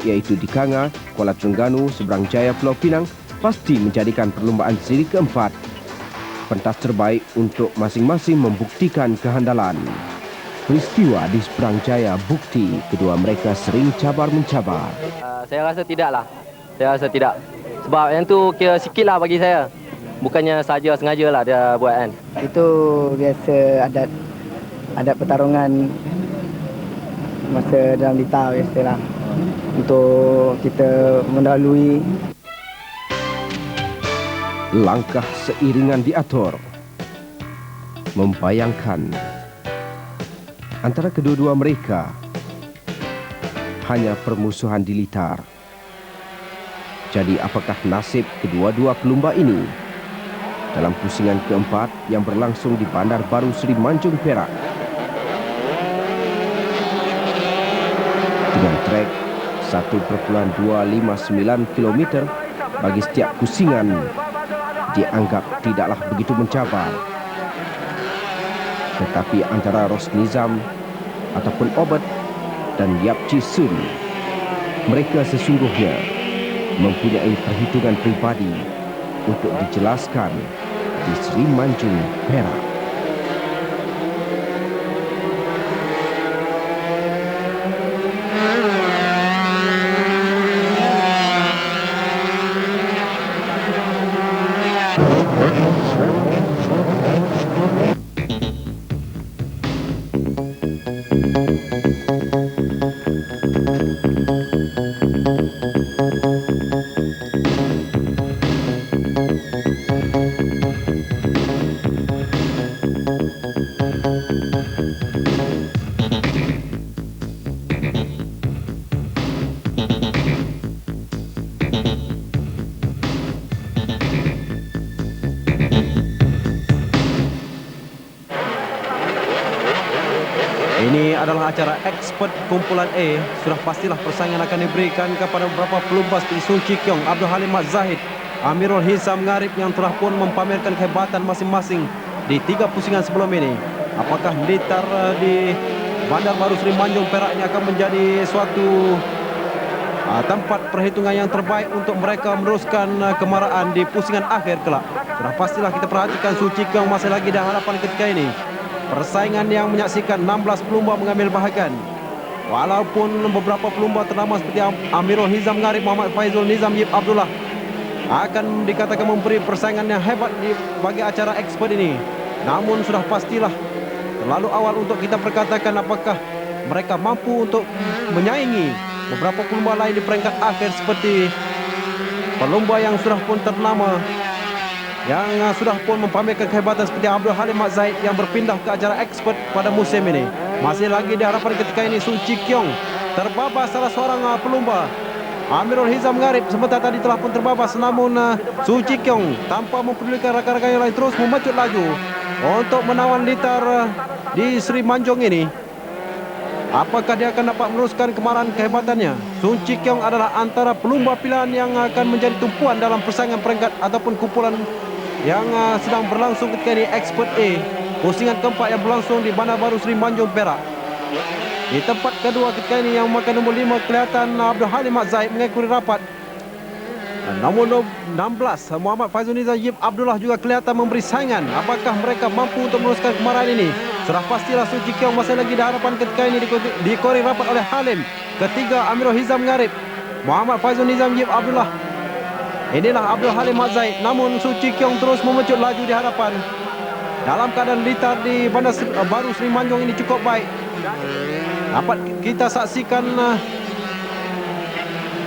Yaitu di Kanga, Kuala Terengganu, Seberang Jaya, Pulau Pinang, pasti menjadikan perlumbaan siri keempat pentas terbaik untuk masing-masing membuktikan kehandalan. Peristiwa di Seberang Jaya bukti kedua mereka sering cabar-mencabar. Saya rasa tidaklah. Saya rasa tidak. Sebab yang tu kira sikit lah bagi saya. Bukannya saja sengaja lah dia buat kan. Itu biasa adat pertarungan masa dalam lita biasalah. Untuk kita mendahului. Langkah seiringan diatur. Membayangkan antara kedua-dua mereka hanya permusuhan di litar. Jadi apakah nasib kedua-dua pelumba ini dalam pusingan keempat yang berlangsung di Bandar Baru Seri Manjung, Perak? Dengan trek 1,259 km bagi setiap pusingan dianggap tidaklah begitu mencabar. Tetapi antara Ros Nizam ataupun Obat dan Yap Chi Sun, mereka sesungguhnya mempunyai perhitungan pribadi untuk dijelaskan di Seri Manjung, Perak. Ini adalah acara expert kumpulan A. Sudah pastilah persaingan akan diberikan kepada beberapa pelumba seperti Sun Chi Kiong, Abdul Halim Mat Zahid, Amirul Hizam Ngarib yang telah pun mempamerkan kehebatan masing-masing di 3 pusingan sebelum ini. Apakah militer di Bandar Baru Seri Manjung, Perak ini akan menjadi suatu tempat perhitungan yang terbaik untuk mereka meneruskan kemarahan di pusingan akhir kelak? Sudah pastilah kita perhatikan Sun Chi Kiong masih lagi di hadapan ketika ini. Persaingan yang menyaksikan 16 pelumba mengambil bahagian. Walaupun beberapa pelumba ternama seperti Amirul Hizam Ngarib, Muhammad Faizul Nizam, Yip Abdullah akan dikatakan memberi persaingan yang hebat bagi acara expert ini. Namun sudah pastilah terlalu awal untuk kita perkatakan apakah mereka mampu untuk menyaingi beberapa pelumba lain di peringkat akhir seperti pelumba yang sudah pun ternama yang sudah pun mempamerkan kehebatan seperti Abdul Halim Mat Zahid yang berpindah ke acara expert pada musim ini. Masih lagi di hadapan ketika ini Sun Chi Kiong terbabas salah seorang pelumba. Amirul Hizam Gharib sebentar tadi telah pun terbabas, namun Sun Chi Kiong tanpa mempedulikan rakan-rakan yang lain terus memecut laju untuk menawan litar di Sri Manjung ini. Apakah dia akan dapat meneruskan kemarahan kehebatannya? Sun Chi Kiong adalah antara pelumba pilihan yang akan menjadi tumpuan dalam persaingan peringkat ataupun kumpulan yang sedang berlangsung ketika ini Expert A, pusingan keempat yang berlangsung di Bandar Baru Sri Manjung, Perak. Di tempat kedua ketika ini yang memakai nombor 5 kelihatan Abdul Halim Mat Zahid mengikuti rapat. Nombor 16 Muhammad Faizul Nizam Yip Abdullah juga kelihatan memberi saingan. Apakah mereka mampu untuk meneruskan kemarahan ini? Sudah pastilah Sun Chi Kiong masih lagi di hadapan ketika ini dikori rapat oleh Halim. Ketiga Amirul Hizam Gharib, Muhammad Faizul Nizam Yip Abdullah. Inilah Abdul Halim Mat Zahid, namun Sun Chi Kiong terus memecut laju di hadapan. Dalam keadaan litar di Bandar Baru Sri Manjung ini cukup baik. Dapat kita saksikan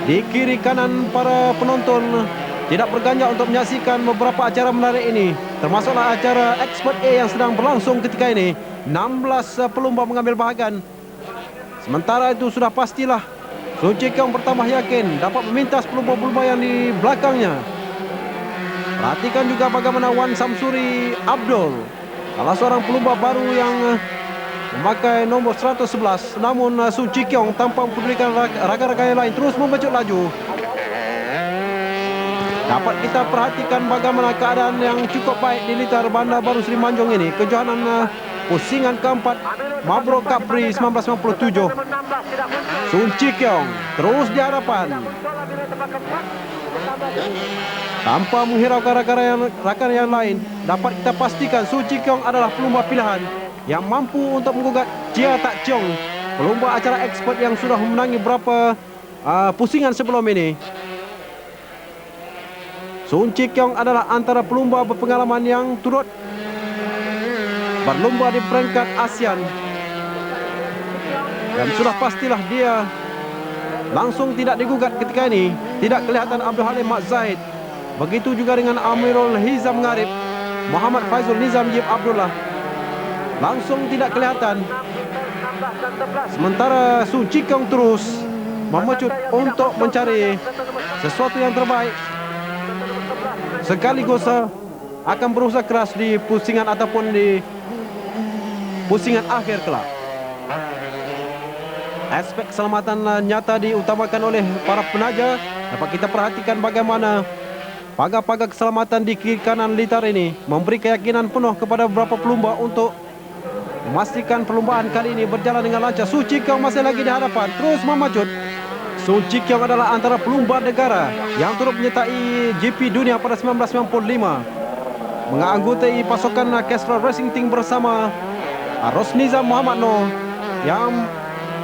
di kiri kanan para penonton tidak berganjak untuk menyaksikan beberapa acara menarik ini, termasuklah acara Expert A yang sedang berlangsung ketika ini. 16 pelumba mengambil bahagian. Sementara itu sudah pastilah Sun Chi Kiong bertambah yakin dapat memintas pelumba-pelumba yang di belakangnya. Perhatikan juga bagaimana Wan Samsuri Abdul, salah seorang pelumba baru yang memakai nombor 111. Namun Sun Chi Kiong tanpa mempedulikan rakan-rakan yang lain terus memecut laju. Dapat kita perhatikan bagaimana keadaan yang cukup baik di litar Bandar Baru Sri Manjung ini. Kejohanan pusingan keempat Mabruk Capri 1997. Sun Chi Kiong terus di hadapan tanpa menghiraukan rakan yang lain. Dapat kita pastikan Sun Chi Kiong adalah pelumba pilihan yang mampu untuk menggugat Chia Tak Chiong, pelumba acara expert yang sudah memenangi beberapa pusingan sebelum ini. Sun Chi Kiong adalah antara pelumba berpengalaman yang turut berlumba di peringkat ASEAN, dan sudah pastilah dia langsung tidak digugat ketika ini. Tidak kelihatan Abdul Halim Mat Zahid. Begitu juga dengan Amirul Hizam Gharib, Muhammad Faizul Nizam Yip Abdullah, langsung tidak kelihatan. Sementara Sun Chi Kiong terus memecut untuk mencari sesuatu yang terbaik, sekaligus akan berusaha keras di pusingan ataupun di pusingan akhir kelak. Aspek keselamatan nyata diutamakan oleh para penaja. Dapat kita perhatikan bagaimana pagar-pagar keselamatan di kiri kanan litar ini memberi keyakinan penuh kepada beberapa pelumba untuk memastikan perlombaan kali ini berjalan dengan lancar. Sun Chi Kiong masih lagi di hadapan, terus memecut. Sun Chi Kiong adalah antara pelumba negara yang turut menyertai GP dunia pada 1995, menganggotai pasukan Kestrel Racing Team bersama Rosnizam Muhammad Noor yang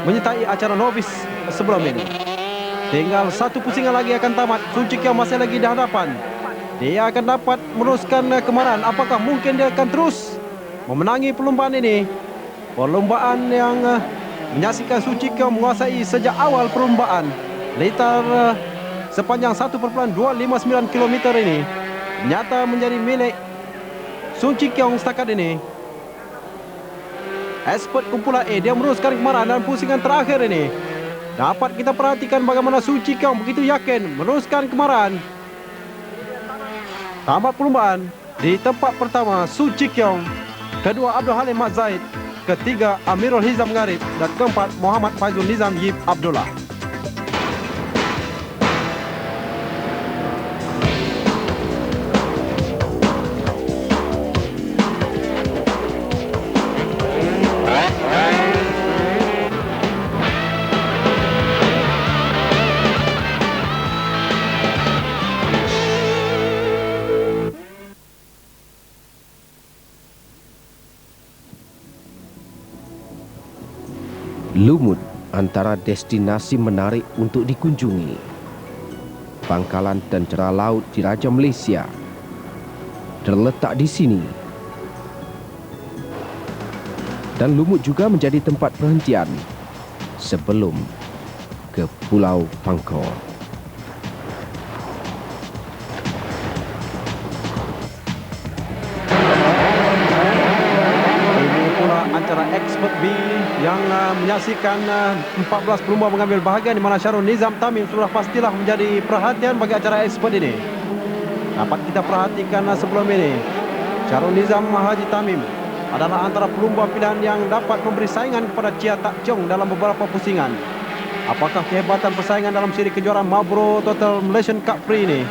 menyertai acara novice sebelum ini. Tinggal satu pusingan lagi akan tamat. Sun Chi Kiong masih lagi di hadapan. Dia akan dapat meneruskan kemarahan. Apakah mungkin dia akan terus memenangi perlombaan ini? Perlombaan yang menyaksikan Sun Chi Kiong menguasai sejak awal perlombaan. Litar sepanjang 1.259 km ini nyata menjadi milik Sun Chi Kiong setakat ini. Expert kumpulan A, dia meneruskan kemarahan dan pusingan terakhir ini. Dapat kita perhatikan bagaimana Sun Chi Kiong begitu yakin meneruskan kemarahan. Tamat perlombaan di tempat pertama Sun Chi Kiong, kedua Abdul Halim Mat Zahid, ketiga Amirul Hizam Gharib, dan keempat Muhammad Faizul Nizam Yip Abdullah. Lumut antara destinasi menarik untuk dikunjungi. Pangkalan Tentera Laut Diraja Malaysia terletak di sini. Dan Lumut juga menjadi tempat perhentian sebelum ke Pulau Pangkor. acara Expert B yang menyaksikan 14 pelumba mengambil bahagian, di mana Syarul Nizam Tamim sudah pastilah menjadi perhatian bagi acara Expert ini. Dapat kita perhatikan sebelum ini, Syarul Nizam Haji Tamim adalah antara pelumba pilihan yang dapat memberi saingan kepada Chia Tak Chong dalam beberapa pusingan. Apakah kehebatan persaingan dalam siri kejuaraan Marlboro Total Malaysian Cup Prix ini?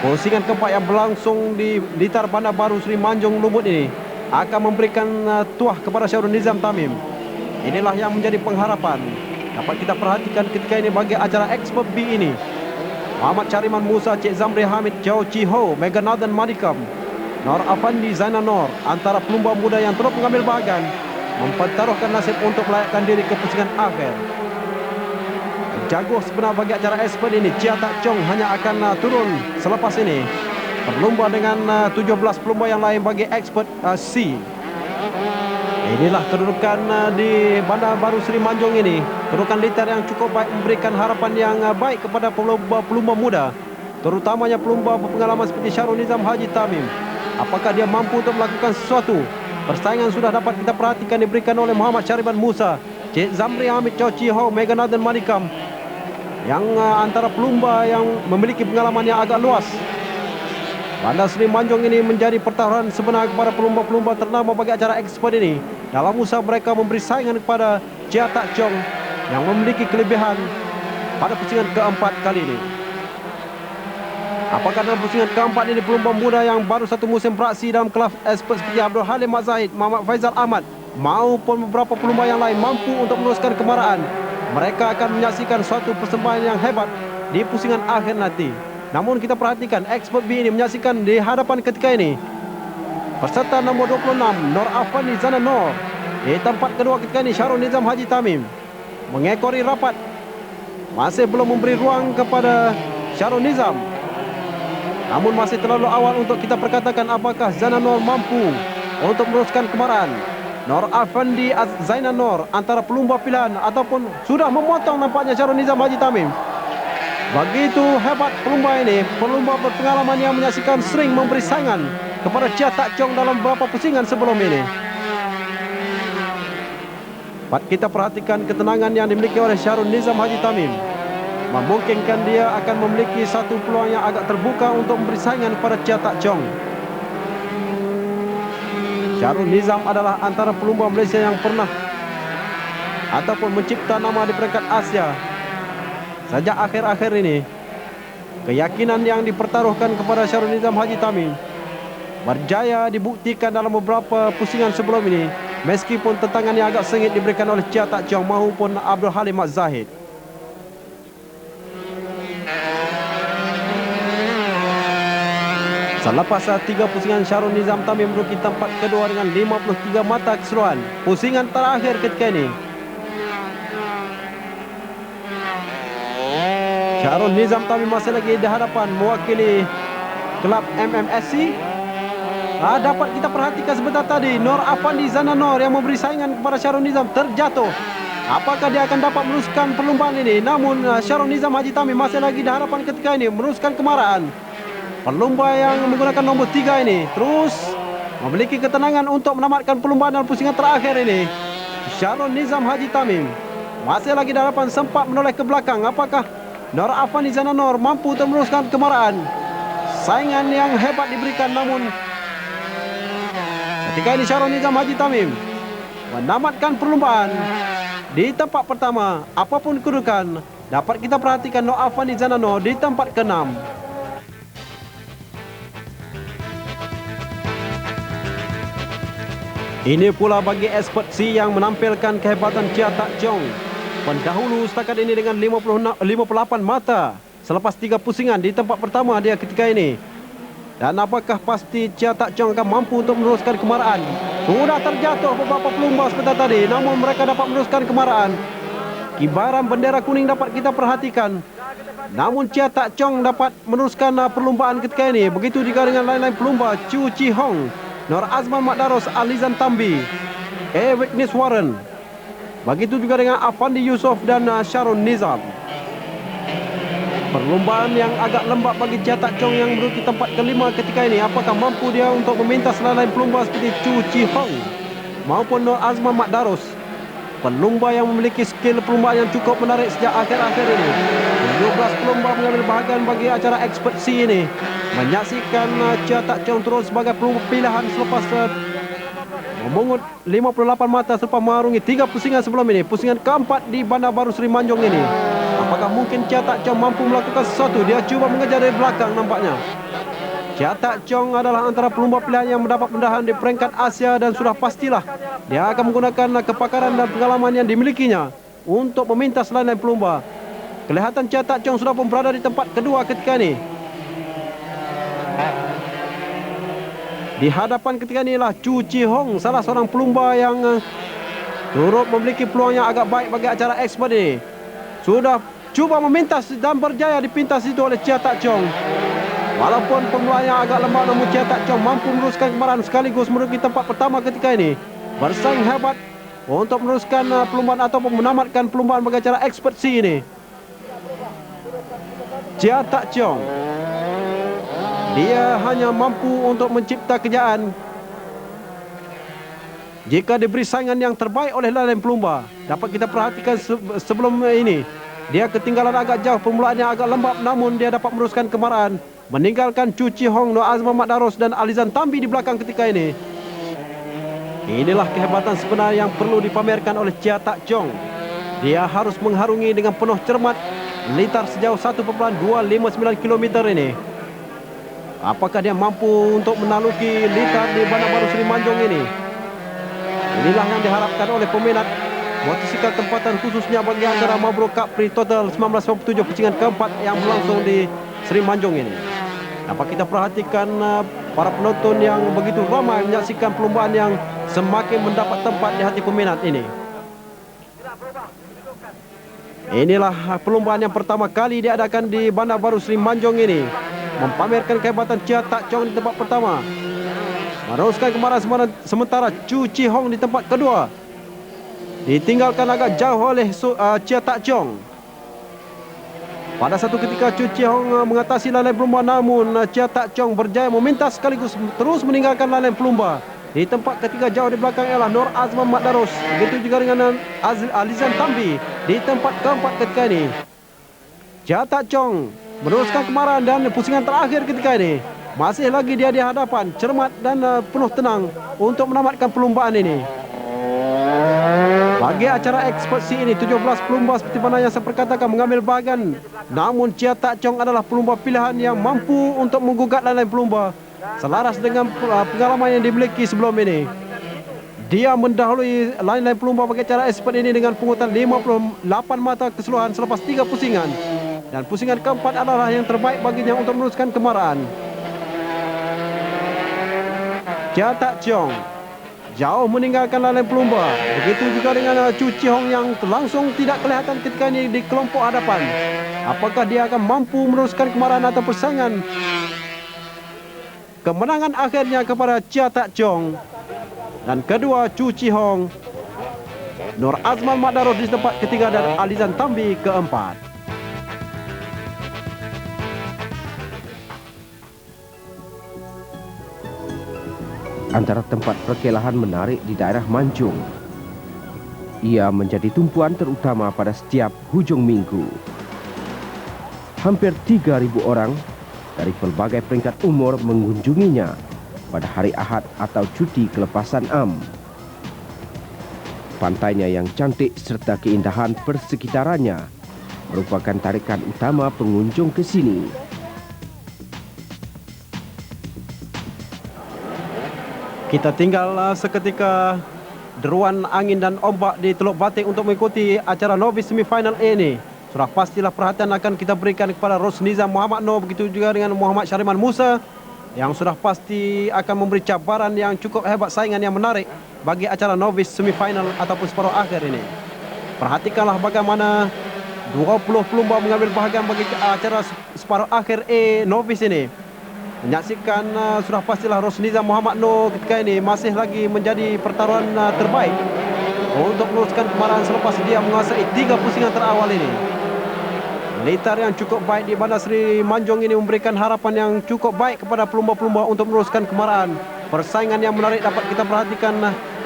Pusingan keempat yang berlangsung di Blitar Bandar Baru Seri Manjung Lumut ini akan memberikan tuah kepada Syarul Nizam Tamim. Inilah yang menjadi pengharapan. Dapat kita perhatikan ketika ini bagi acara Expert B ini, Muhammad Chariman Musa, Cik Zamri Hamid, Chow Chi Ho, Meganathan Madikam, Nor Afandi Zainal Nor, antara pelumba muda yang terus mengambil bahagian, mempertaruhkan nasib untuk melayakkan diri ke pusingan akhir. Jago sebenar bagi acara Expert ini, Chia Tak Chong hanya akan turun selepas ini berlumba dengan 17 pelumba yang lain bagi Expert C. Inilah kedudukan di Bandar Baru Seri Manjung ini. Kedudukan liter yang cukup baik, memberikan harapan yang baik kepada pelumba muda, terutamanya pelumba berpengalaman seperti Syarul Nizam Haji Tamim. Apakah dia mampu untuk melakukan sesuatu? Persaingan sudah dapat kita perhatikan diberikan oleh Muhammad Chariman Musa, Cik Zamri Hamid, Chow Chi Ho, Meganathan Madikam, yang antara pelumba yang memiliki pengalaman yang agak luas. Bandar Seri Manjung ini menjadi pertaruhan sebenar kepada pelumba-pelumba ternama bagi acara Expert ini, dalam usaha mereka memberi saingan kepada Chia Tak Chong yang memiliki kelebihan pada pusingan keempat kali ini. Apakah dalam pusingan keempat ini pelumba muda yang baru satu musim beraksi dalam kelas Expert seperti Abdul Halim Mat Zahid, Muhammad Faizal Ahmad maupun beberapa pelumba yang lain mampu untuk meneruskan kemarahan? Mereka akan menyaksikan suatu persembahan yang hebat di pusingan akhir nanti. Namun kita perhatikan Expert B ini menyaksikan di hadapan ketika ini peserta nombor 26 Nor Afandi Zainal Nor. Di tempat kedua ketika ini Syarul Nizam Haji Tamim mengekori rapat, masih belum memberi ruang kepada Syarul Nizam. Namun masih terlalu awal untuk kita perkatakan apakah Zainal Nor mampu untuk meneruskan kemarahan. Nor Afandi Zainal Nor antara pelumba pilihan ataupun sudah memotong nampaknya Syarul Nizam Haji Tamim. Begitu hebat pelumba ini, pelumba berpengalaman yang menyaksikan sering memberi saingan kepada Chia Tak Chong dalam beberapa pusingan sebelum ini. Dapat kita perhatikan ketenangan yang dimiliki oleh Syarul Nizam Haji Tamim, memungkinkan dia akan memiliki satu peluang yang agak terbuka untuk memberi saingan kepada Chia Tak Chong. Syarul Nizam adalah antara pelumba Malaysia yang pernah ataupun mencipta nama di peringkat Asia. Sejak akhir-akhir ini, keyakinan yang dipertaruhkan kepada Syarul Nizam Haji Tamim berjaya dibuktikan dalam beberapa pusingan sebelum ini, meskipun tentangan yang agak sengit diberikan oleh Chia Tak Chong maupun Abdul Halim Mat Zahid. Selepas 3 pusingan, Syarul Nizam Tamim menduduki tempat kedua dengan 53 mata keseluruhan. Pusingan terakhir ketika ini, Syarul Nizam Tamim masih lagi di hadapan mewakili kelab MMSC. Dapat kita perhatikan sebentar tadi Nor Afandi Zainal Nor yang memberi saingan kepada Syarul Nizam terjatuh. Apakah dia akan dapat meneruskan perlombaan ini? Namun Syarul Nizam Haji Tamim masih lagi di hadapan ketika ini meneruskan kemarahan. Pelumba yang menggunakan nombor 3 ini terus memiliki ketenangan untuk menamatkan perlombaan dalam pusingan terakhir ini. Syarul Nizam Haji Tamim masih lagi di hadapan, sempat menoleh ke belakang. Apakah Nor Afandi Zainal Nor mampu untuk meneruskan kemarahan? Saingan yang hebat diberikan, namun ketika ini Syarul Nizam Haji Tamim menamatkan perlombaan di tempat pertama. Apapun kedudukan, dapat kita perhatikan Nor Afandi Zainal Nor di tempat ke-6. Ini pula bagi Expert C yang menampilkan kehebatan Chia Tak Chong, pendahulu setakat ini dengan 58 mata selepas 3 pusingan di tempat pertama dia ketika ini. Dan apakah pasti Chia Tak Chong akan mampu untuk meneruskan kemarahan? Sudah terjatuh beberapa pelumba sebentar tadi, namun mereka dapat meneruskan kemarahan. Kibaran bendera kuning dapat kita perhatikan, namun Chia Tak Chong dapat meneruskan perlombaan ketika ini. Begitu juga dengan lain-lain pelumba, Chu Chi Hong, Nor Azman Makdaros, Alizan Tambi, Witness Warren. Begitu juga dengan Afandi Yusof dan Syarul Nizam. Perlombaan yang agak lembab bagi Chia Tak Chong yang menduduki tempat ke-5 ketika ini. Apakah mampu dia untuk meminta lain-lain pelumba seperti Chu Chi Hong, maupun Nur Azman Mat Darus. Pelumba yang memiliki skill perlumbaan yang cukup menarik sejak akhir-akhir ini. 17 pelumba mengambil bahagian bagi acara Expert C ini. Menyaksikan Chia Tak Chong turun sebagai pelumba pilihan selepas memungut 58 mata selepas mengarungi 3 pusingan sebelum ini. Pusingan keempat di Bandar Baru Seri Manjung ini. Apakah mungkin Chia Tak Chong mampu melakukan sesuatu? Dia cuba mengejar dari belakang nampaknya. Chia Tak Chong adalah antara pelumba pilihan yang mendapat pendahan di peringkat Asia dan sudah pastilah dia akan menggunakan kepakaran dan pengalaman yang dimilikinya untuk memintas lain-lain pelumba. Kelihatan Chia Tak Chong sudah pun berada di tempat kedua ketika ini. Di hadapan ketika inilah Chu Chi Hong, salah seorang pelumba yang turut memiliki peluang yang agak baik bagi acara expert ini. Sudah cuba memintas dan berjaya dipintas itu oleh Chia Tak Chong. Walaupun pemulaannya agak lemah, namun Chia Tak Chong mampu meneruskan kemarahan sekaligus menuju tempat pertama ketika ini. Bersaing hebat untuk meneruskan perlombaan ataupun menamatkan perlombaan bagi acara Expert C ini. Chia Tak Chong, dia hanya mampu untuk mencipta kejayaan jika diberi saingan yang terbaik oleh lain pelumba. Dapat kita perhatikan sebelum ini, dia ketinggalan agak jauh, permulaannya agak lembab, namun dia dapat meneruskan kemarahan, meninggalkan Chu Chi Hong, Nur Azman Mat Darus dan Alizan Tambi di belakang ketika ini. Inilah kehebatan sebenar yang perlu dipamerkan oleh Chia Tak Chong. Dia harus mengharungi dengan penuh cermat litar sejauh 1.259 km ini. Apakah dia mampu untuk menaluki litar di Bandar Baru Seri Manjung ini? Inilah yang diharapkan oleh peminat motosikal tempatan khususnya bagi acara Marlboro Cup Prix Total 1997 pusingan keempat yang berlangsung di Seri Manjung ini. Dapat kita perhatikan para penonton yang begitu ramai menyaksikan perlombaan yang semakin mendapat tempat di hati peminat ini. Inilah perlombaan yang pertama kali diadakan di Bandar Baru Seri Manjung ini, mempamerkan kehebatan Chia Tak Chong di tempat pertama, meneruskan kemarahan sementara Chu Chi Hong di tempat kedua ditinggalkan agak jauh oleh Chia Tak Chong. Pada satu ketika Chu Chi Hong mengatasi lain pelumba, namun Chia Tak Chong berjaya memintas sekaligus terus meninggalkan lain pelumba. Di tempat ketiga jauh di belakang ialah Nur Azman Mat Darus, begitu juga dengan Alizan Tambi di tempat keempat ketika ini. Chia Tak Chong meneruskan kemarahan dan pusingan terakhir ketika ini. Masih lagi dia di hadapan, cermat dan penuh tenang untuk menamatkan perlombaan ini. Bagi acara Expert C ini, 17 pelumba seperti mana yang saya perkatakan mengambil bahagian. Namun Chia Tak Chong adalah pelumba pilihan yang mampu untuk menggugat lain-lain pelumba selaras dengan pengalaman yang dimiliki sebelum ini. Dia mendahului lain-lain pelumba bagi acara Expert ini dengan pungutan 58 mata keseluruhan selepas 3 pusingan. Dan pusingan keempat adalah yang terbaik baginya untuk meneruskan kemarahan. Chia Tak Chong jauh meninggalkan lain pelumba. Begitu juga dengan Chu Chi Hong yang langsung tidak kelihatan ketika ini di kelompok hadapan. Apakah dia akan mampu meneruskan kemarahan atau persaingan? Kemenangan akhirnya kepada Chia Tak Chong. Dan kedua Chu Chi Hong, Nur Azman Mat Darus di tempat ketiga dan Alizan Tambi keempat. Antara tempat perkelahan menarik di daerah Manjung. Ia menjadi tumpuan terutama pada setiap hujung minggu. Hampir 3.000 orang dari pelbagai peringkat umur mengunjunginya pada hari Ahad atau cuti kelepasan Am. Pantainya yang cantik serta keindahan persekitarannya merupakan tarikan utama pengunjung ke sini. Kita tinggal seketika deruan angin dan ombak di Teluk Batik untuk mengikuti acara Novice Semifinal A ini. Sudah pastilah perhatian akan kita berikan kepada Rosnizam Muhammad Noor, begitu juga dengan Muhammad Syariman Musa, yang sudah pasti akan memberi cabaran yang cukup hebat, saingan yang menarik bagi acara Novice Semifinal ataupun separuh akhir ini. Perhatikanlah bagaimana 20 pelumba mengambil bahagian bagi acara separuh akhir A Novice ini. Menyaksikan sudah pastilah Rosnizam Muhammad Noor ketika ini masih lagi menjadi pertaruhan terbaik untuk meneruskan kemarahan selepas dia menguasai 3 pusingan terawal ini. Litar yang cukup baik di Bandar Seri Manjung ini memberikan harapan yang cukup baik kepada pelumba-pelumba untuk meneruskan kemarahan. Persaingan yang menarik dapat kita perhatikan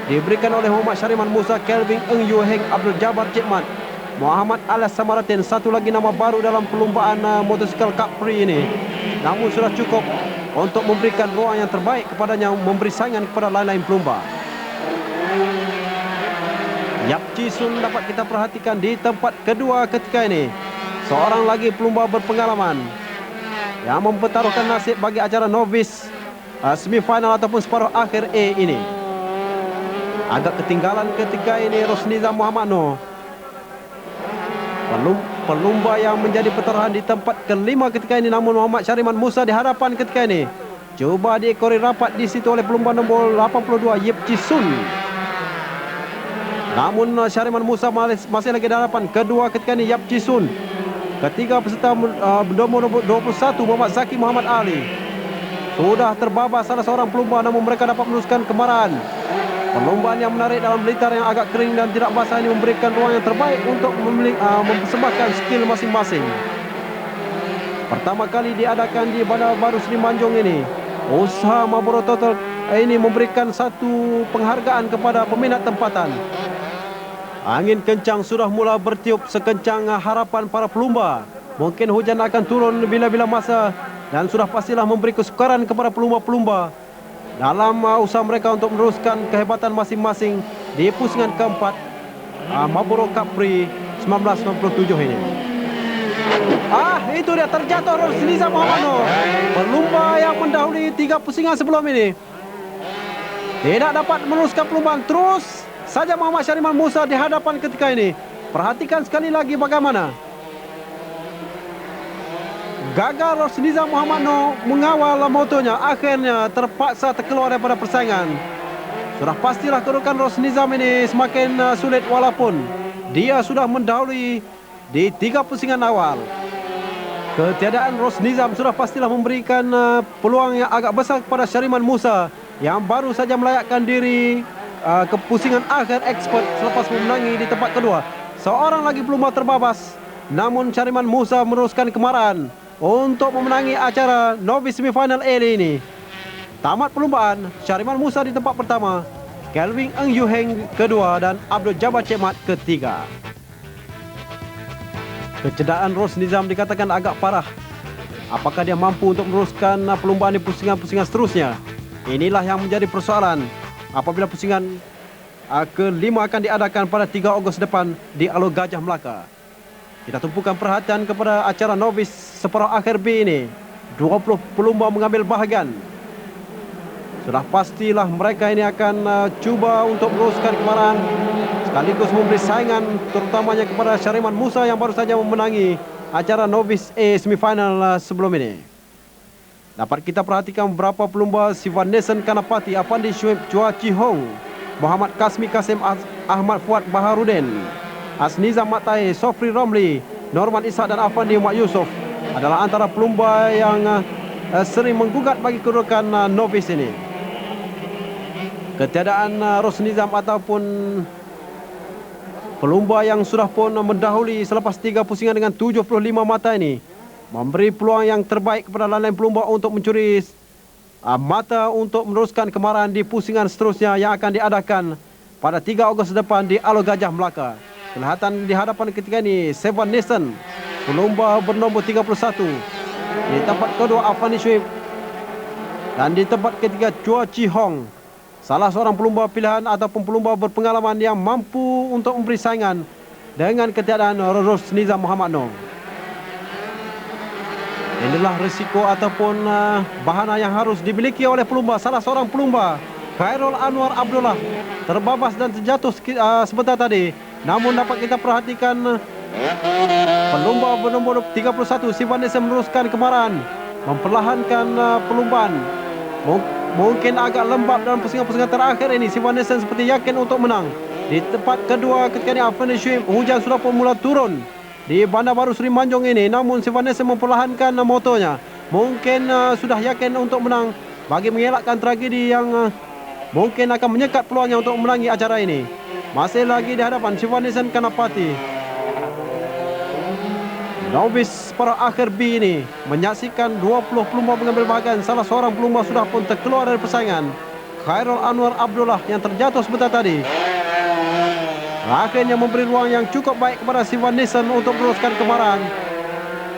di diberikan oleh Muhammad Syariman Musa, Kelvin Eng Yu Heng, Abdul Jabbar Cik Mat, Muhammad Alas Samaratin. Satu lagi nama baru dalam perlombaan motosikal Capri ini. Namun sudah cukup untuk memberikan ruang yang terbaik kepadanya, memberi saingan kepada lain-lain pelumba. Yap Chi Sun dapat kita perhatikan di tempat kedua ketika ini. Seorang lagi pelumba berpengalaman yang mempertaruhkan nasib bagi acara novice semifinal ataupun separuh akhir A ini. Agak ketinggalan ketika ini Rosnizam Muhammad Noor, pelumba yang menjadi pertaruhan di tempat kelima ketika ini. Namun Muhammad Syariman Musa di hadapan ketika ini. Cuba diekori rapat di situ oleh pelumba nombor 82 Yip Chi Sun. Namun Syariman Musa masih lagi di hadapan. Kedua ketika ini Yap Chi Sun. Ketiga peserta nomor 21 Muhammad Zaki Muhammad Ali. Sudah terbabas salah seorang pelumba, namun mereka dapat meneruskan kemarahan. Perlombaan yang menarik dalam blitar yang agak kering dan tidak basah ini memberikan ruang yang terbaik untuk mempersembahkan skill masing-masing. Pertama kali diadakan di Bandar Baru Seri Manjung ini. Usaha Marlboro Total ini memberikan satu penghargaan kepada peminat tempatan. Angin kencang sudah mula bertiup sekencang harapan para pelumba. Mungkin hujan akan turun bila-bila masa dan sudah pastilah memberi kesukaran kepada pelumba-pelumba dalam usaha mereka untuk meneruskan kehebatan masing-masing di pusingan keempat Marlboro Capri 1997 ini. Itu dia terjatuh Rosnizam Muhammad Noor, pelumba yang mendahului 3 pusingan sebelum ini. Tidak dapat meneruskan perlombaan. Terus saja Muhammad Syariman Musa di hadapan ketika ini. Perhatikan sekali lagi bagaimana gagal Rosnizam Muhammad Noor mengawal motonya. Akhirnya terpaksa terkeluar daripada persaingan. Sudah pastilah kedudukan Rosnizam ini semakin sulit walaupun dia sudah mendahului di 3 pusingan awal. Ketiadaan Rosnizam sudah pastilah memberikan peluang yang agak besar kepada Syariman Musa yang baru saja melayakkan diri ke pusingan akhir expert selepas memenangi di tempat kedua. Seorang lagi pelumba terbabas, namun Syariman Musa meneruskan kemarahan untuk memenangi acara novice semifinal A ini. Tamat perlombaan, Syariman Musa di tempat pertama, Kelvin Eng Yu Heng kedua dan Abdul Jabbar Cik Mat ketiga. Kecederaan Rosnizam dikatakan agak parah. Apakah dia mampu untuk meneruskan perlombaan di pusingan-pusingan seterusnya? Inilah yang menjadi persoalan apabila pusingan kelima akan diadakan pada 3 Ogos depan di Alor Gajah Melaka. Kita tumpukan perhatian kepada acara novice separuh akhir B ini. 20 pelumba mengambil bahagian. Sudah pastilah mereka ini akan cuba untuk meneruskan kemarahan sekaligus memberi saingan terutamanya kepada Syariman Musa yang baru saja memenangi acara novice A semifinal sebelum ini. Dapat kita perhatikan beberapa pelumba: Sivan Nesen Kanapati, Afandi Shuib Chua Chi Hong, Muhammad Kasmi Kasim Ahmad Fuad Baharudin, Asnizam Matai, Sofri Romli, Norman Ishak dan Afandi Mak Yusof adalah antara pelumba yang sering menggugat bagi kedudukan novice ini. Ketiadaan Rosnizam ataupun pelumba yang sudah pun mendahului selepas 3 pusingan dengan 75 mata ini memberi peluang yang terbaik kepada lain-lain pelumba untuk mencuri mata untuk meneruskan kemarahan di pusingan seterusnya yang akan diadakan pada 3 Ogos depan di Alor Gajah Melaka. Kelihatan di hadapan ketika ini Sivan Nesen, pelumba bernombor 31. Di tempat kedua Afandi Shuib dan di tempat ketiga Chua Chi Hong, salah seorang pelumba pilihan ataupun pelumba berpengalaman yang mampu untuk memberi saingan dengan ketiadaan Rosnizam Muhammad Noor. Inilah risiko ataupun bahana yang harus dimiliki oleh pelumba. Salah seorang pelumba, Khairul Anwar Abdullah, terbabas dan terjatuh sebentar tadi. Namun dapat kita perhatikan pelumba bernombor 31 Sivan Nesen meneruskan kemarahan, memperlahankan perlumbaan. Mungkin agak lembab dalam pusingan-pusingan terakhir ini. Sivan Nesen seperti yakin untuk menang. Di tempat kedua ketika ini Afandi Shuib, hujan sudah pun mula turun di Bandar Baru Seri Manjung ini. Namun Sivan Nesen memperlahankan motonya. Mungkin sudah yakin untuk menang bagi mengelakkan tragedi yang mungkin akan menyekat peluangnya untuk memenangi acara ini. Masih lagi di hadapan Sivan Nesen Kanapati. Novice para akhir B ini menyaksikan 20 pelumba mengambil bahagian. Salah seorang pelumba sudah pun terkeluar dari persaingan. Khairul Anwar Abdullah yang terjatuh sebentar tadi. Akhirnya memberi ruang yang cukup baik kepada Sivan Nissan untuk meneruskan kemaran.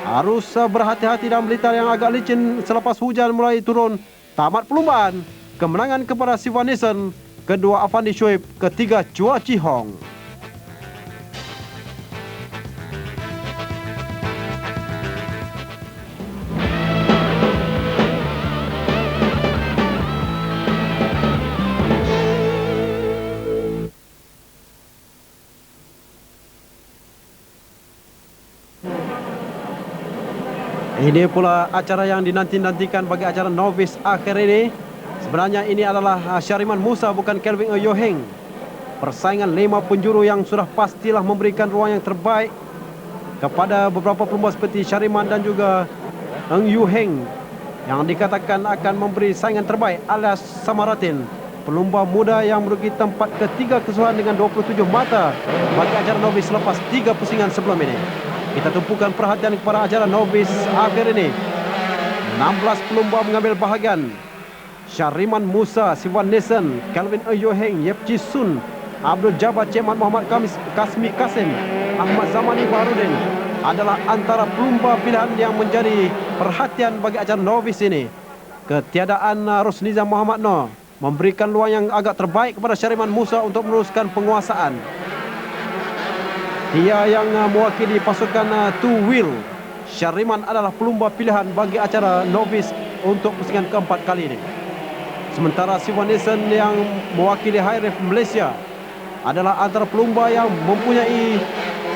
Harus berhati-hati dalam blitar yang agak licin selepas hujan mulai turun. Tamat perlumbaan. Kemenangan kepada Sivan Nissan. Kedua Afandi Shoaib. Ketiga Chua Chi Hong. Ini pula acara yang dinanti-nantikan bagi acara novice akhir ini. Sebenarnya ini adalah Syariman Musa, bukan Kelvin Yoheng. Persaingan 5 penjuru yang sudah pastilah memberikan ruang yang terbaik kepada beberapa pelumba seperti Syariman dan juga Eng Yoheng, yang dikatakan akan memberi saingan terbaik, alias Samaratin, pelumba muda yang menduduki tempat ketiga keseluruhan dengan 27 mata bagi acara novice selepas 3 pusingan sebelum ini. Kita tumpukan perhatian kepada acara novice akhir ini. 16 pelumba mengambil bahagian. Syariman Musa, Sivan Nissan, Kelvin Yoheng, Yep Chi Sun, Abdul Jabbar Cemat, Muhammad Kasmi Kasim, Ahmad Zamani Baharudin adalah antara pelumba pilihan yang menjadi perhatian bagi acara novice ini. Ketiadaan Rosnizam Muhammad Noor memberikan ruang yang agak terbaik kepada Syariman Musa untuk meneruskan penguasaan. Dia yang mewakili pasukan Two Wheel. Syariman adalah pelumba pilihan bagi acara novice untuk pusingan keempat kali ini. Sementara Sivan Nissan yang mewakili High Ref Malaysia adalah antara pelumba yang mempunyai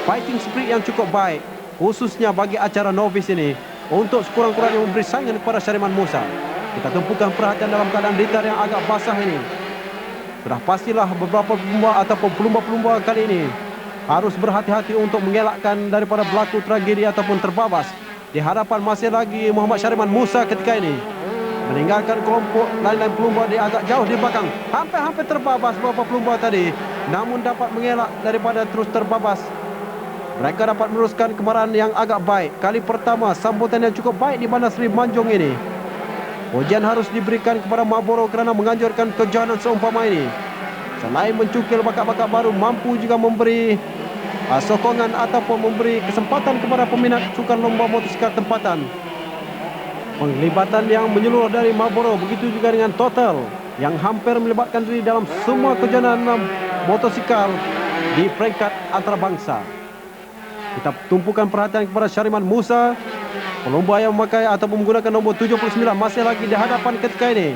fighting spirit yang cukup baik, khususnya bagi acara novice ini, untuk sekurang-kurangnya memberi saingan kepada Syariman Musa. Kita tumpukan perhatian dalam keadaan blitar yang agak basah ini. Sudah pastilah beberapa pelumba ataupun pelumba-pelumba kali ini harus berhati-hati untuk mengelakkan daripada berlaku tragedi ataupun terbabas di hadapan masih lagi Muhammad Syariman Musa ketika ini. Meninggalkan kelompok lain-lain pelumba di agak jauh di belakang. Hampir-hampir terbabas beberapa pelumba tadi, namun dapat mengelak daripada terus terbabas. Mereka dapat meneruskan kemarahan yang agak baik. Kali pertama sambutan yang cukup baik di Bandar Seri Manjung ini. Pujian harus diberikan kepada Marlboro kerana menganjurkan kejohanan seumpama ini. Selain mencukil bakat-bakat baru, mampu juga memberi sokongan ataupun memberi kesempatan kepada peminat sukan lomba motosikal tempatan. Penglibatan yang menyeluruh dari Marlboro, begitu juga dengan Total yang hampir melibatkan diri dalam semua kejohanan motosikal di peringkat antarabangsa. Kita tumpukan perhatian kepada Syariman Musa, pelumba yang memakai ataupun menggunakan nombor 79 masih lagi di hadapan ketika ini.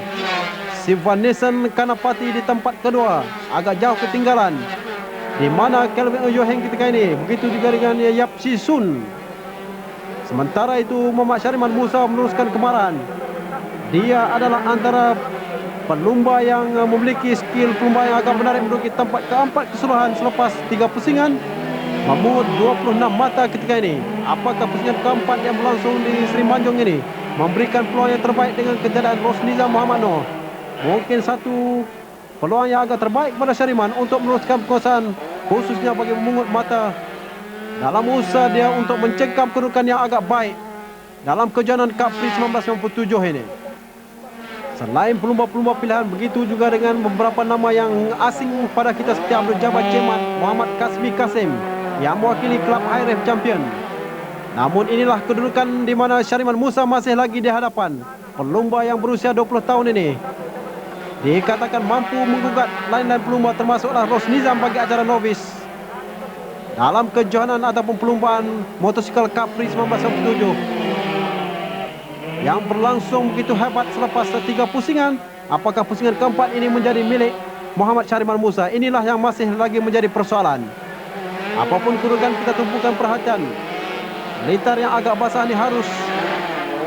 Sivan Nissan Kanapati di tempat kedua, agak jauh ketinggalan, di mana Kelvin Yoheng ketika ini. Begitu juga dengan Yap Si Sun. Sementara itu Muhammad Syariman Musa meneruskan kemarahan. Dia adalah antara pelumba yang memiliki skill pelumba yang agak menarik, menduduki tempat keempat keseluruhan selepas 3 pusingan, memungut 26 mata ketika ini. Apakah pusingan keempat yang berlangsung di Seri Manjung ini memberikan peluang yang terbaik dengan ketiadaan Rosnizam Muhammad Noor? Mungkin satu peluang yang agak terbaik kepada Syariman untuk meneruskan penguasaan, khususnya bagi memungut mata dalam usaha dia untuk mencengkam kedudukan yang agak baik dalam kejohanan Capri 1997 ini. Selain pelumba-pelumba pilihan, begitu juga dengan beberapa nama yang asing pada kita seperti Abdul Jabbar Cemat, Muhammad Kasmi Kasim yang mewakili klub High Ref Champion. Namun inilah kedudukan di mana Syariman Musa masih lagi di hadapan pelumba yang berusia 20 tahun ini. Dikatakan mampu menggugat lain-lain pelumba, termasuklah Rosnizam bagi acara novice dalam kejohanan ataupun perlumbaan motosikal Capri 1997 yang berlangsung begitu hebat selepas 3 pusingan. Apakah pusingan keempat ini menjadi milik Muhammad Syariman Musa? Inilah yang masih lagi menjadi persoalan. Apapun kedudukan, kita tumpukan perhatian. Blitar yang agak basah ini harus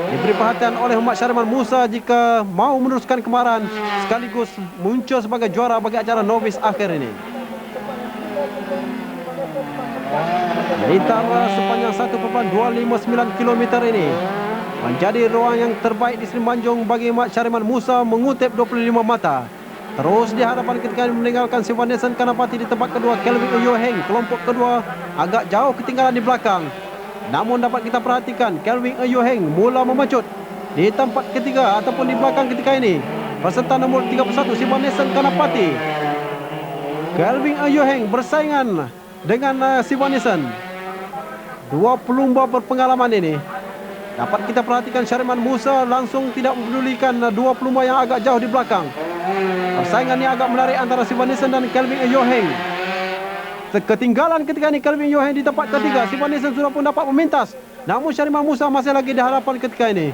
diberi perhatian oleh Muhammad Syariman Musa jika mau meneruskan kemarahan sekaligus muncul sebagai juara bagi acara novice akhir ini. Blitar sepanjang 1.259 km ini menjadi ruang yang terbaik di Seri Manjung bagi Muhammad Syariman Musa mengutip 25 mata. Terus di hadapan ketika meninggalkan Sivan Nissan Kanapati di tempat kedua. Kelvin Yoheng kelompok kedua agak jauh ketinggalan di belakang. Namun dapat kita perhatikan Kelvin Yoheng mula memecut di tempat ketiga ataupun di belakang ketika ini. peserta nombor 31 Sivanesan Kanapati. Kelvin Yoheng bersaingan dengan Sivanesan. Dua pelumba berpengalaman ini. Dapat kita perhatikan Syariman Musa langsung tidak mempedulikan dua pelumba yang agak jauh di belakang. Persaingan ini agak menarik antara Sivanesan dan Kelvin Yoheng. Ketinggalan ketika ini Kelvin Yoheng di tempat ketiga. Sivanesan sudah pun dapat memintas. Namun Syariman Musa masih lagi di hadapan ketika ini.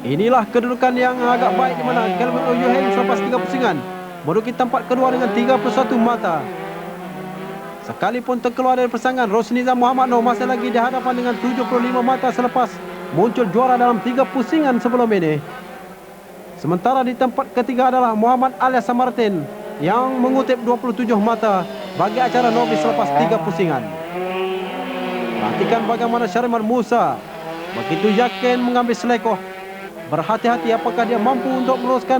Inilah kedudukan yang agak baik di mana Kelvin Yoheng selepas 3 pusingan menduduki tempat kedua dengan 31 mata. Sekalipun terkeluar dari persaingan, Rosnizam Muhammad Noor masih lagi di hadapan dengan 75 mata selepas muncul juara dalam 3 pusingan sebelum ini. Sementara di tempat ketiga adalah Muhammad Alias Samartin yang mengutip 27 mata bagi acara novice selepas 3 pusingan. Perhatikan bagaimana Syariman Musa begitu yakin mengambil selekoh. Berhati-hati apakah dia mampu untuk meneruskan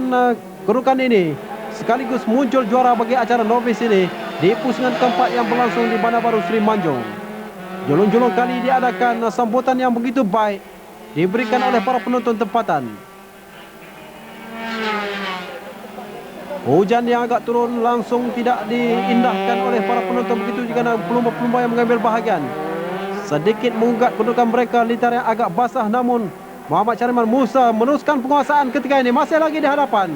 kedudukan ini sekaligus muncul juara bagi acara novice ini di pusingan keempat yang berlangsung di Bandar Baru Seri Manjung. Julung-julung kali diadakan sambutan yang begitu baik diberikan oleh para penonton tempatan. Hujan yang agak turun langsung tidak diindahkan oleh para penonton, begitu juga pelumba-pelumba yang mengambil bahagian. Sedikit mengugat kedudukan mereka litar yang agak basah, namun Muhammad Syariman Musa meneruskan penguasaan ketika ini masih lagi di hadapan.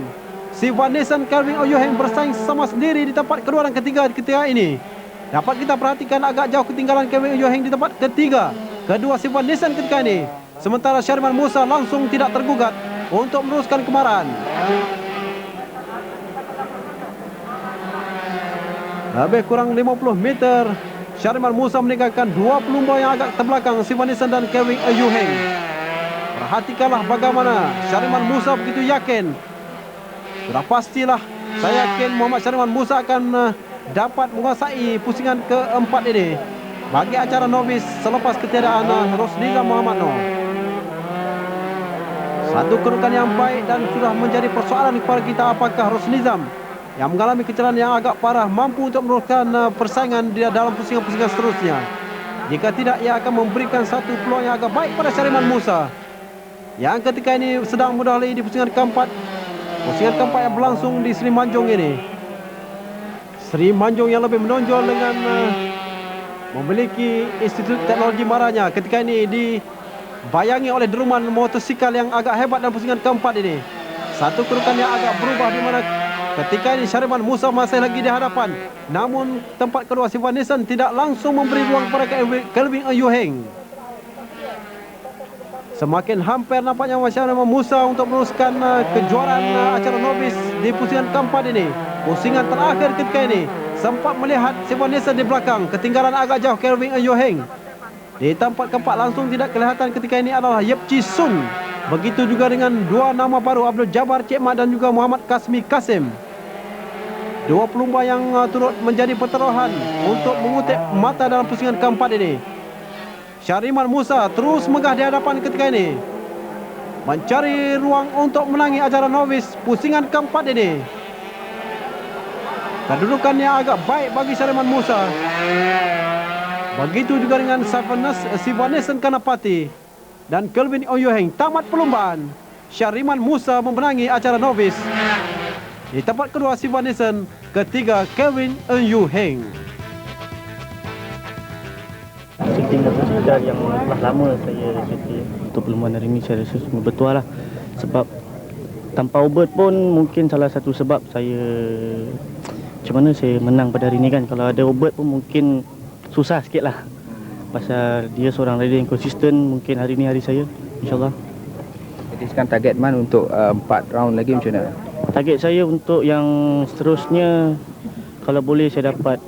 Sivanesan Kelvin Yoheng bersaing sama sendiri di tempat kedua dan ketiga ketika ini. Dapat kita perhatikan agak jauh ketinggalan Kelvin Yoheng di tempat ketiga. Kedua Sivanesan ketika ini. Sementara Syariman Musa langsung tidak tergugat untuk meneruskan kemarahan. Lebih kurang 50 meter. Syariman Musa meninggalkan dua pelumba yang agak terbelakang, Sivanesan dan Kelvin Yoheng. Perhatikanlah bagaimana Syariman Musa begitu yakin. Sudah pastilah saya yakin Muhammad Syariman Musa akan dapat menguasai pusingan keempat ini bagi acara novice selepas ketiadaan Rosnizam Muhammad Noor. Satu kedudukan yang baik dan sudah menjadi persoalan kepada kita apakah Rosnizam yang mengalami kecelakaan yang agak parah mampu untuk meneruskan persaingan di dalam pusingan-pusingan seterusnya. Jika tidak, ia akan memberikan satu peluang yang agak baik pada Syariman Musa yang ketika ini sedang mendahului di pusingan keempat. Pusingan keempat yang berlangsung di Seri Manjung ini. Seri Manjung yang lebih menonjol dengan memiliki Institut Teknologi Maranya. Ketika ini dibayangi oleh deruman motosikal yang agak hebat dalam pusingan keempat ini. Satu kedudukan yang agak berubah di mana ketika ini Syariman Musa masih lagi di hadapan. Namun tempat kedua Sivanesan tidak langsung memberi ruang kepada Kelvin Yoheng. Semakin hampir nampaknya Syariman Musa untuk meneruskan kejuaraan acara novice di pusingan keempat ini. Pusingan terakhir ketika ini sempat melihat Sivanesan di belakang. Ketinggalan agak jauh Kelvin Yoheng. Di tempat keempat langsung tidak kelihatan ketika ini adalah Yep Chi Sun. Begitu juga dengan dua nama baru, Abdul Jabbar Cik Mat dan juga Muhammad Kasmi Kasim. Dua pelumba yang turut menjadi pertaruhan untuk mengutip mata dalam pusingan keempat ini. Syariman Musa terus megah di hadapan ketika ini, mencari ruang untuk menangi acara novice pusingan keempat ini. Kedudukannya agak baik bagi Syariman Musa. Begitu juga dengan Sivanesan Kanapati dan Kelvin Yoheng. Tamat perlombaan, Syariman Musa memenangi acara novice. Di tempat kedua Sivanesan, ketiga Kelvin Yoheng. Syuting sudah yang telah lama saya cuti. Untuk perlombaan hari ini saya rasa betul lah. Sebab tanpa ubat pun mungkin salah satu sebab saya macam mana saya menang pada hari ini kan. Kalau ada ubat pun mungkin susah sikit lah. Pasal dia seorang rider yang konsisten. Mungkin hari ini hari saya, insyaAllah. Jadi sekarang target man untuk 4 round lagi macam mana? Target saya untuk yang seterusnya, kalau boleh saya dapat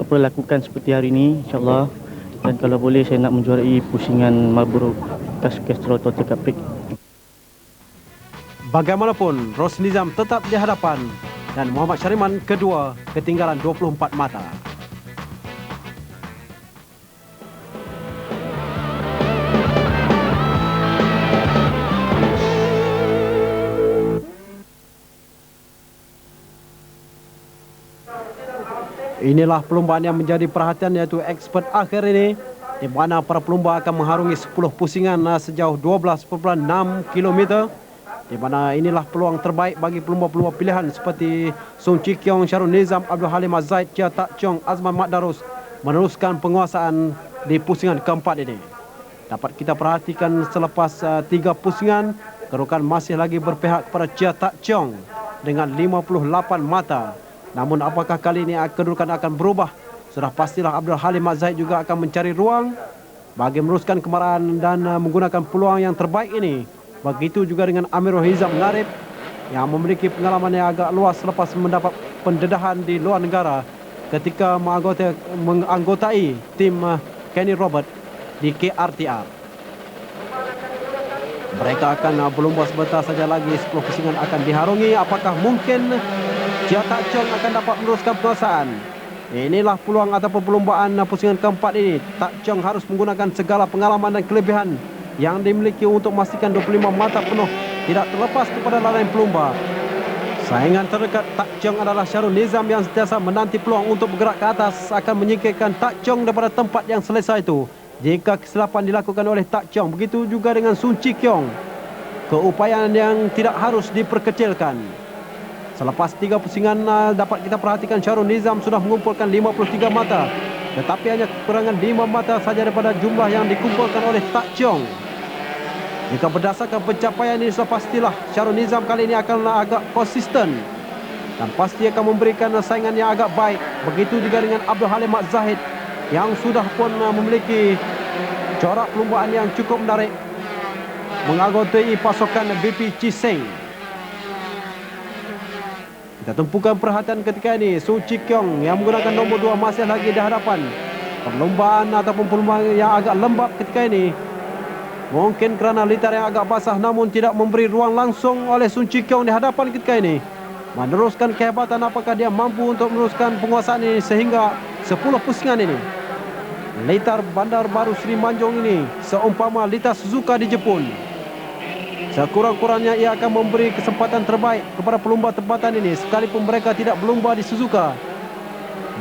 lakukan seperti hari ini, insyaAllah. Dan kalau boleh saya nak menjuarai pusingan Marlboro Castrol Total Cup Prix. Bagaimanapun, Rosnizam tetap di hadapan dan Muhammad Syariman kedua ketinggalan 24 mata. Inilah perlombaan yang menjadi perhatian, yaitu expert akhir ini, di mana para pelumba akan mengharungi 10 pusingan sejauh 12,6 km. di mana inilah peluang terbaik bagi pelumba-pelumba pilihan seperti Sung Chi Kiong, Syarul Nizam, Abdul Halim Az-Zaid, Chia Tak Chong, Azman Mat Darus meneruskan penguasaan di pusingan keempat ini. Dapat kita perhatikan selepas 3 pusingan, kedudukan masih lagi berpihak kepada Chia Tak Chong dengan 58 mata. Namun apakah kali ini kedudukan akan berubah? Sudah pastilah Abdul Halim Az-Zaid juga akan mencari ruang bagi meneruskan kemarahan dan menggunakan peluang yang terbaik ini. Begitu juga dengan Amirul Hizam Ngarib yang memiliki pengalaman yang agak luas selepas mendapat pendedahan di luar negara ketika menganggotai tim Kenny Robert di KRTR. Mereka akan berlumba sebentar saja lagi, 10 pusingan akan diharungi. Apakah mungkin Chia Tak Chong akan dapat meneruskan penguasaan? Inilah peluang ataupun perlumbaan pusingan keempat ini. Tak Chong harus menggunakan segala pengalaman dan kelebihan yang dimiliki untuk memastikan 25 mata penuh tidak terlepas kepada lain pelumba. Saingan terdekat Tak Chong adalah Syarul Nizam yang sentiasa menanti peluang untuk bergerak ke atas, akan menyingkirkan Tak Chong daripada tempat yang selesa itu jika kesilapan dilakukan oleh Tak Chong. Begitu juga dengan Sung Chi Kiong, keupayaan yang tidak harus diperkecilkan. Selepas 3 pusingan dapat kita perhatikan Syarul Nizam sudah mengumpulkan 53 mata, tetapi hanya kekurangan 5 mata saja daripada jumlah yang dikumpulkan oleh Tak Chong. Jika berdasarkan pencapaian ini, sudah pastilah Syarul Nizam kali ini akan agak konsisten dan pasti akan memberikan saingan yang agak baik. Begitu juga dengan Abdul Halim Az-Zaid yang sudah pun memiliki corak perlumbaan yang cukup menarik, menganggotai pasukan BP Chiseng. Kita tumpukan perhatian ketika ini. Sung Chi Kiong yang menggunakan nombor 2 masih lagi di hadapan. Perlombaan ataupun perlombaan yang agak lembab ketika ini, mungkin kerana litar yang agak basah, namun tidak memberi ruang langsung oleh Sung Chi Kiong di hadapan ketika ini. Meneruskan kehebatan, apakah dia mampu untuk meneruskan penguasaan ini sehingga 10 pusingan ini. Litar Bandar Baru Sri Manjung ini seumpama litar Suzuka di Jepun. Sekurang-kurangnya ia akan memberi kesempatan terbaik kepada pelumba tempatan ini. Sekalipun mereka tidak berlumba di Suzuka,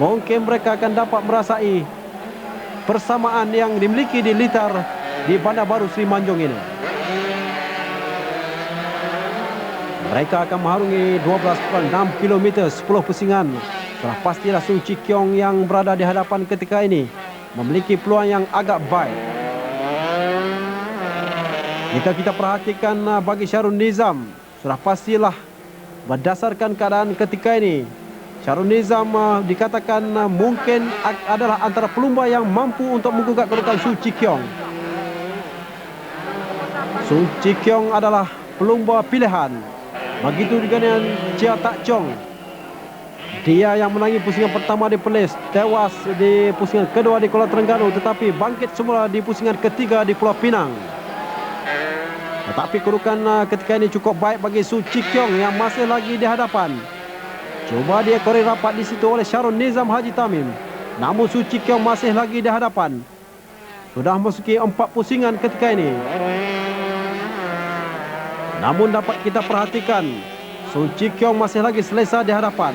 mungkin mereka akan dapat merasai persamaan yang dimiliki di litar di Bandar Baru Sri Manjung ini. Mereka akan mengharungi 12,6 km 10 pusingan. Sudah pastilah Sung Chi Kiong yang berada di hadapan ketika ini memiliki peluang yang agak baik. Jika kita perhatikan bagi Syarul Nizam, sudah pastilah berdasarkan keadaan ketika ini, Syarul Nizam dikatakan mungkin adalah antara pelumba yang mampu untuk menggugat kedudukan Sung Chi Kiong. Sung Chi Kiong adalah pelumba pilihan. Begitu juga dengan Chia Tak Chong. Dia yang menangi pusingan pertama di Perlis, tewas di pusingan kedua di Kuala Terengganu, tetapi bangkit semula di pusingan ketiga di Pulau Pinang. Tetapi kedudukan ketika ini cukup baik bagi Sung Chi Kiong yang masih lagi di hadapan. Cuba dia korek rapat di situ oleh Syarul Nizam Haji Tamim. Namun Sung Chi Kiong masih lagi di hadapan. Sudah memasuki 4 pusingan ketika ini. Namun dapat kita perhatikan, Sung Chi Kiong masih lagi selesa di hadapan.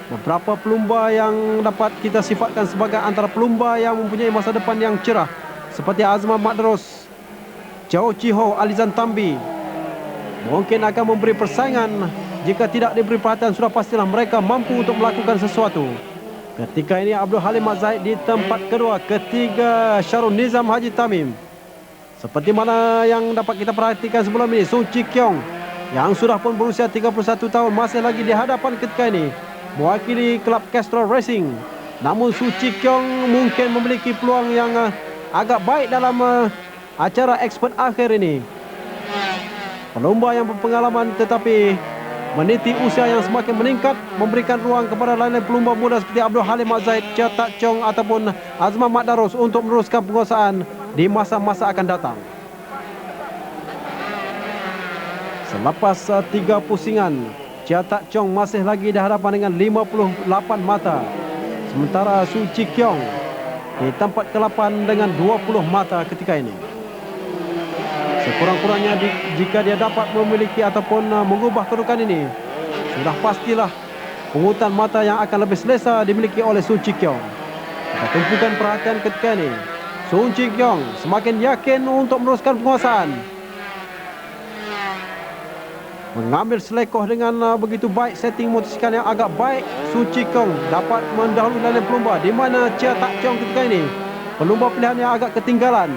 Beberapa pelumba yang dapat kita sifatkan sebagai antara pelumba yang mempunyai masa depan yang cerah, seperti Azman Mat Darus, Chow Chi Ho, Alizan Tambi, mungkin akan memberi persaingan. Jika tidak diberi perhatian, sudah pastilah mereka mampu untuk melakukan sesuatu. Ketika ini Abdul Halim Az-Zaid di tempat kedua, ketiga Syarul Nizam Haji Tamim. Seperti mana yang dapat kita perhatikan sebelum ini, Sung Chi Kiong yang sudah pun berusia 31 tahun masih lagi di hadapan ketika ini, mewakili klub Castrol Racing. Namun Sung Chi Kiong mungkin memiliki peluang yang agak baik dalam acara expert akhir ini. Pelumba yang berpengalaman tetapi meniti usia yang semakin meningkat, memberikan ruang kepada lain-lain pelumba muda seperti Abdul Halim Az-Zaid, Chia Tak Chong ataupun Azman Mat Darus untuk meneruskan penguasaan di masa-masa akan datang. Selepas 3 pusingan, Chia Tak Chong masih lagi di hadapan dengan 58 mata. Sementara Sung Chi Kiong di tempat ke-8 dengan 20 mata ketika ini. Sekurang-kurangnya jika dia dapat memiliki ataupun mengubah kedudukan ini, sudah pastilah pungutan mata yang akan lebih selesa dimiliki oleh Sung Chi Kiong. Kita tumpukan perhatian ketika ini. Sung Chi Kiong semakin yakin untuk meneruskan penguasaan. mengambil selekoh dengan begitu baik, setting motosikal yang agak baik. Su Chi Kiong dapat mendahului lain pelumba, di mana Chia Tak Chong ketika ini pelumba pilihan yang agak ketinggalan.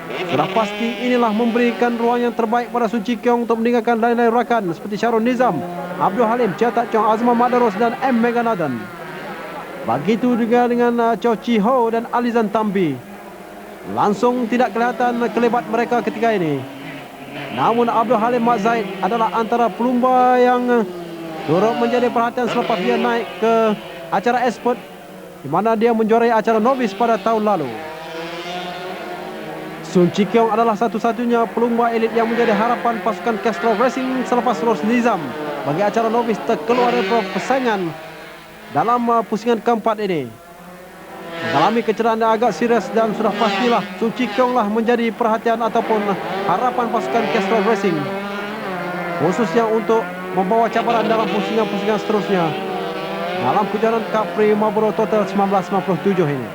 Sudah pasti inilah memberikan ruang yang terbaik pada Su Chi Kiong untuk meninggalkan lain-lain rakan seperti Shahrul Nizam, Abdul Halim, Chia Tak Chong, Azman Madaros dan M. Meganathan. Begitu juga dengan Chow Chi Ho dan Alizan Tambi. Langsung tidak kelihatan kelebat mereka ketika ini. Namun Abdul Halim Mat Zaid adalah antara pelumba yang turut menjadi perhatian selepas dia naik ke acara Expert, di mana dia menjuarai acara novice pada tahun lalu. Su Chi Kiong adalah satu-satunya pelumba elit yang menjadi harapan pasukan Castrol Racing selepas Ros Nizam bagi acara novice terkeluar dari persaingan dalam pusingan keempat ini. Mengalami kecederaan yang agak serius dan sudah pastilah Su Chi Kiong lah menjadi perhatian ataupun harapan pasukan Castrol Racing, khususnya untuk membawa cabaran dalam pusingan-pusingan seterusnya dalam kejuaraan Capri Marlboro Total 1997 ini.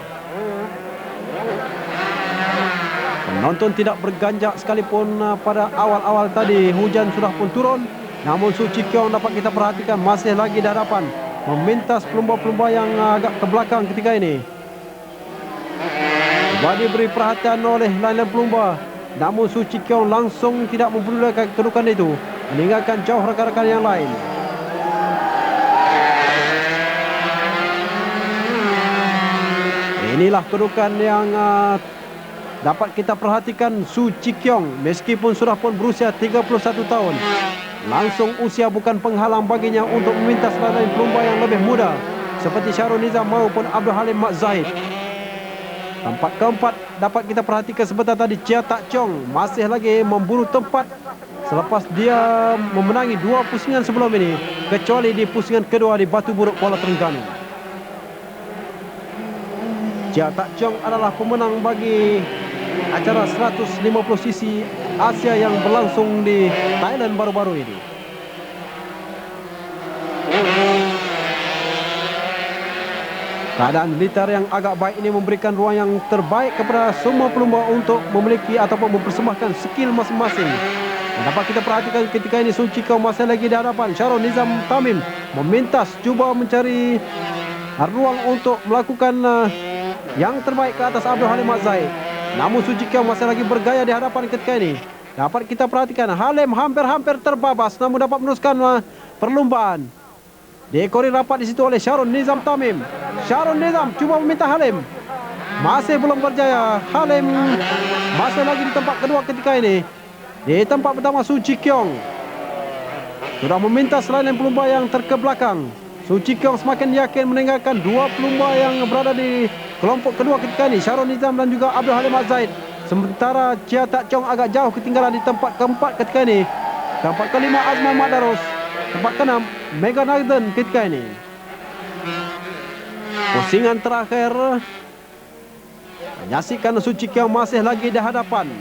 Penonton tidak berganjak sekalipun pada awal-awal tadi. Hujan sudah pun turun, namun Su Chi Kiong dapat kita perhatikan masih lagi di hadapan, memintas pelumba-pelumba yang agak ke belakang ketika ini. Cuba diberi perhatian oleh lain-lain pelumba, namun Su Chi Kiong langsung tidak mempedulikan kedudukan itu, meninggalkan jauh rakan-rakan yang lain. Inilah kedudukan yang dapat kita perhatikan Su Chi Kiong meskipun sudah pun berusia 31 tahun. Langsung usia bukan penghalang baginya untuk memintas lain-lain pelumba yang lebih muda seperti Shahrul Nizam maupun Abdul Halim Mat Zaid. Tempat keempat dapat kita perhatikan sebentar tadi, Chia Tak Chong masih lagi memburu tempat selepas dia memenangi 2 pusingan sebelum ini, kecuali di pusingan kedua di Batu Buruk Kuala Terengganu. Chia Tak Chong adalah pemenang bagi acara 150cc Asia yang berlangsung di Thailand baru-baru ini. Keadaan litar yang agak baik ini memberikan ruang yang terbaik kepada semua pelumba untuk memiliki ataupun mempersembahkan skill masing-masing. Dan dapat kita perhatikan ketika ini Su Chi Kiong masih lagi di hadapan. Shahrul Nizam Tamim memintas, cuba mencari ruang untuk melakukan yang terbaik ke atas Abdul Halim Mat Zaid. Namun Su Chi Kiong masih lagi bergaya di hadapan ketika ini. Dapat kita perhatikan Halim hampir-hampir terbabas, namun dapat meneruskan perlumbaan. Diekori rapat di situ oleh Shahrul Nizam Tamim. Shahrul Nizam cuba meminta Halim, masih belum berjaya. Halim masih lagi di tempat kedua ketika ini. Di tempat pertama Su Chi Kiong sudah meminta selain pelumba yang terkebelakang. Su Chi Kiong semakin yakin meninggalkan 2 pelumba yang berada di kelompok kedua ketika ini, Shahrul Nizam dan juga Abdul Halim Mat Zaid. Sementara Chia Tak Chong agak jauh ketinggalan di tempat keempat ketika ini. Tempat kelima Azman Madaros. Tempat keenam Meganathan ketika ini. Pusingan terakhir menyaksikan Su Chi Kiong masih lagi di hadapan.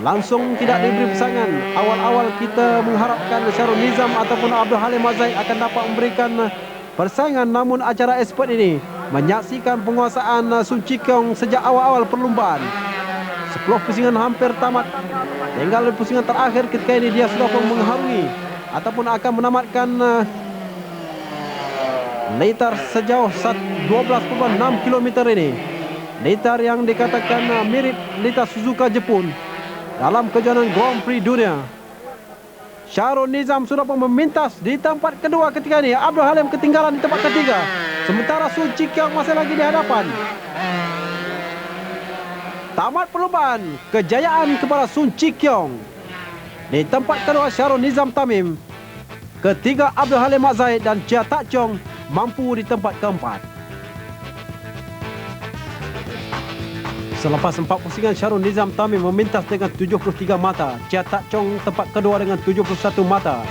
Langsung tidak diberi pesangan. Awal-awal kita mengharapkan Shahrul Nizam ataupun Abdul Halim Mat Zaid akan dapat memberikan persaingan, namun acara Expert ini menyaksikan penguasaan Su Chi Kiong sejak awal-awal perlumbaan. 10 pusingan hampir tamat. Tinggal pusingan terakhir ketika ini dia sudah pun mengharungi ataupun akan menamatkan litar sejauh 12,6 km ini. Litar yang dikatakan mirip litar Suzuka Jepun dalam kejuaraan Grand Prix dunia. Shahrul Nizam sudah pun memintas di tempat kedua ketika ini. Abdul Halim ketinggalan di tempat ketiga. Sementara Su Chi Kiong masih lagi di hadapan. Tamat perlombaan, kejayaan kepada Su Chi Kiong. Di tempat kedua Shahrul Nizam Tamim. Ketiga Abdul Halim Mat Zaid dan Chia Tak Chong mampu di tempat keempat. Selepas 4 pusingan, Shahrul Nizam Tamim memintas dengan 73 mata. Chia Tak Chong tempat kedua dengan 71 mata.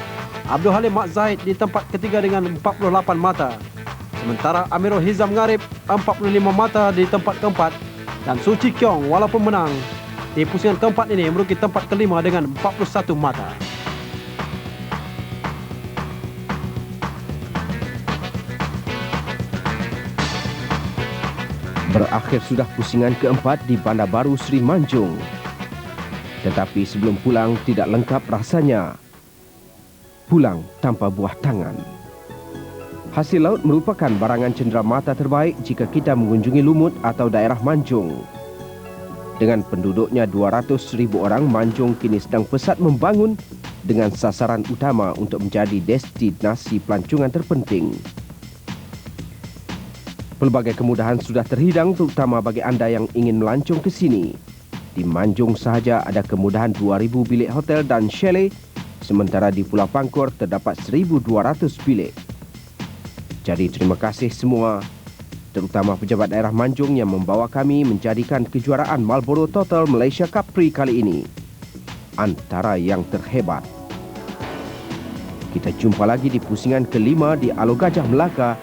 Abdul Halim Mat Zaid di tempat ketiga dengan 48 mata. Sementara Amirul Hizam Ngarib 45 mata di tempat keempat. Dan Su Chi Kiong walaupun menang di pusingan keempat ini menduduki tempat kelima dengan 41 mata. Berakhir sudah pusingan keempat di Bandar Baru Seri Manjung. Tetapi sebelum pulang tidak lengkap rasanya. Pulang tanpa buah tangan. Hasil laut merupakan barangan cenderamata terbaik jika kita mengunjungi Lumut atau daerah Manjung. Dengan penduduknya 200,000 orang, Manjung kini sedang pesat membangun dengan sasaran utama untuk menjadi destinasi pelancongan terpenting. Pelbagai kemudahan sudah terhidang terutama bagi anda yang ingin melancong ke sini. Di Manjung sahaja ada kemudahan 2,000 bilik hotel dan chalet, sementara di Pulau Pangkor terdapat 1,200 bilik. Jadi terima kasih semua, terutama pejabat daerah Manjung yang membawa kami menjadikan kejuaraan Marlboro Total Malaysia Cup Prix kali ini antara yang terhebat. Kita jumpa lagi di pusingan kelima di Alor Gajah Melaka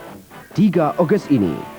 3 Ogos ini.